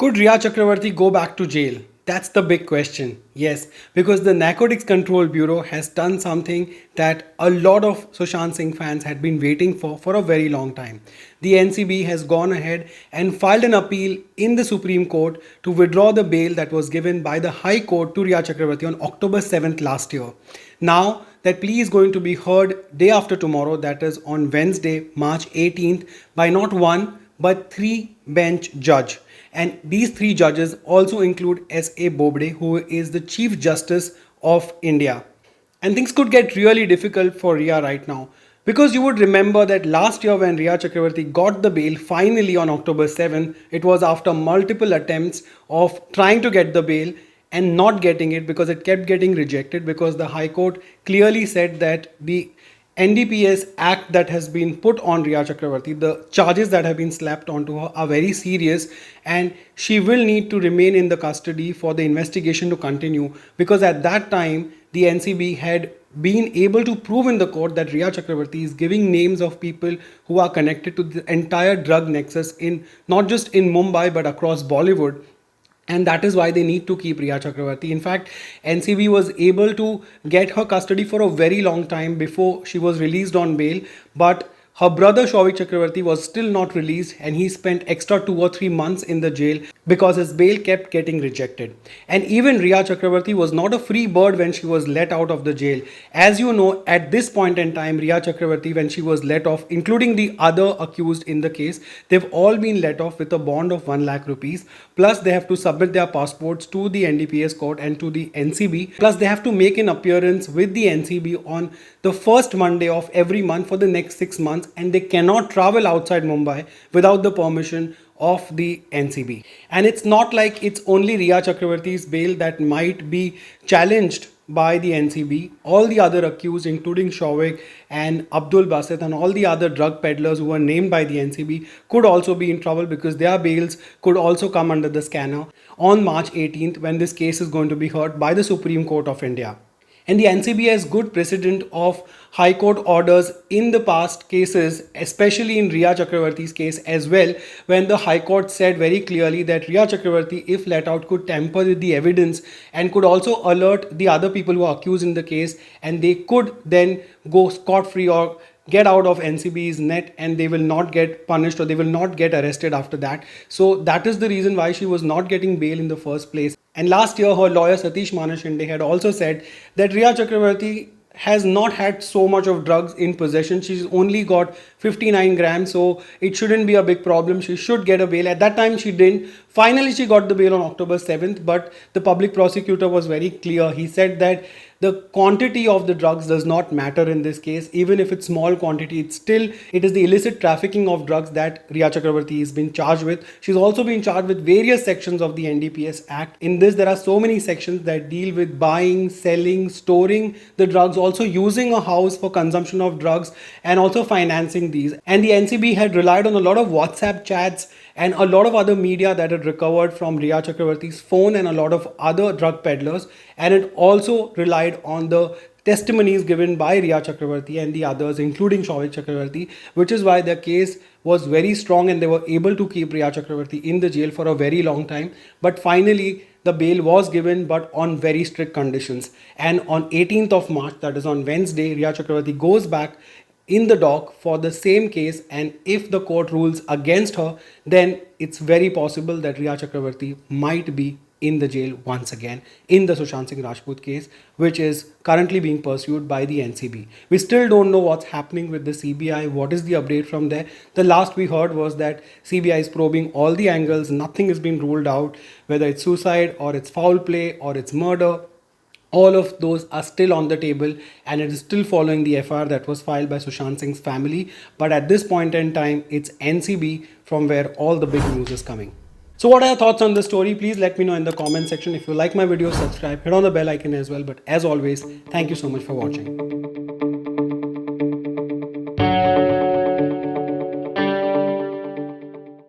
Could Riya Chakravarti go back to jail? That's the big question. Yes, because the Narcotics Control Bureau has done something that a lot of Sushant Singh fans had been waiting for a very long time. The NCB has gone ahead and filed an appeal in the Supreme Court to withdraw the bail that was given by the High Court to Riya Chakravarti on October 7th last year. Now, that plea is going to be heard day after tomorrow, that is on Wednesday, March 18th, by not one but three bench judge. And these three judges also include S.A. Bobde, who is the Chief Justice of India. And things could get really difficult for Riya right now. Because you would remember that last year when Riya Chakravarti got the bail finally on October 7th, it was after multiple attempts of trying to get the bail and not getting it because it kept getting rejected because the High Court clearly said that the NDPS act that has been put on Riya Chakravarti, the charges that have been slapped onto her are very serious and she will need to remain in the custody for the investigation to continue because at that time the NCB had been able to prove in the court that Riya Chakravarti is giving names of people who are connected to the entire drug nexus in not just in Mumbai but across Bollywood. And that is why they need to keep Riya Chakravarti. In fact, NCB was able to get her custody for a very long time before she was released on bail. But her brother Shouvik Chakravarti was still not released and he spent extra 2 or 3 months in the jail because his bail kept getting rejected. And even Riya Chakravarti was not a free bird when she was let out of the jail. As you know, at this point in time, Riya Chakravarti, when she was let off, including the other accused in the case, they've all been let off with a bond of 1 lakh rupees. Plus, they have to submit their passports to the NDPS court and to the NCB. Plus, they have to make an appearance with the NCB on the first Monday of every month for the next 6 months. And they cannot travel outside Mumbai without the permission of the NCB. And it's not like it's only Riya Chakravarti's bail that might be challenged by the NCB. All the other accused, including Shouvik and Abdul Basit and all the other drug peddlers who were named by the NCB, could also be in trouble because their bails could also come under the scanner on March 18th when this case is going to be heard by the Supreme Court of India. And the NCB has good precedent of High Court orders in the past cases, especially in Riya Chakravarti's case as well, when the High Court said very clearly that Riya Chakravarti, if let out, could tamper with the evidence and could also alert the other people who are accused in the case and they could then go scot-free or get out of NCB's net and they will not get punished or they will not get arrested after that. So that is the reason why she was not getting bail in the first place. And last year, her lawyer Satish Manashinde had also said that Riya Chakravarti has not had so much of drugs in possession. She's only got 59 grams, so it shouldn't be a big problem. She should get a bail. At that time, she didn't. Finally, she got the bail on October 7th, but the public prosecutor was very clear. He said that the quantity of the drugs does not matter in this case. Even if it's small quantity, it is the illicit trafficking of drugs that Riya Chakravarti has been charged with. She's also been charged with various sections of the NDPS Act. In this, there are so many sections that deal with buying, selling, storing the drugs, also using a house for consumption of drugs and also financing these. And the NCB had relied on a lot of WhatsApp chats and a lot of other media that had recovered from Riya Chakravarti's phone and a lot of other drug peddlers. And it also relied on the testimonies given by Riya Chakravarti and the others, including Shouvik Chakravarti, which is why their case was very strong and they were able to keep Riya Chakravarti in the jail for a very long time. But finally, the bail was given, but on very strict conditions. And on 18th of March, that is on Wednesday, Riya Chakravarti goes back in the dock for the same case, and if the court rules against her, then it's very possible that Riya Chakravarti might be in the jail once again in the Sushant Singh Rajput case, which is currently being pursued by the NCB. We still don't know what's happening with the CBI. What is the update from there? The last we heard was that CBI is probing all the angles. Nothing has been ruled out, whether it's suicide or it's foul play or it's murder. All of those are still on the table and it is still following the FIR that was filed by Sushant Singh's family. But at this point in time, it's NCB from where all the big news is coming. So what are your thoughts on this story? Please let me know in the comment section. If you like my video, subscribe, hit on the bell icon as well. But as always, thank you so much for watching.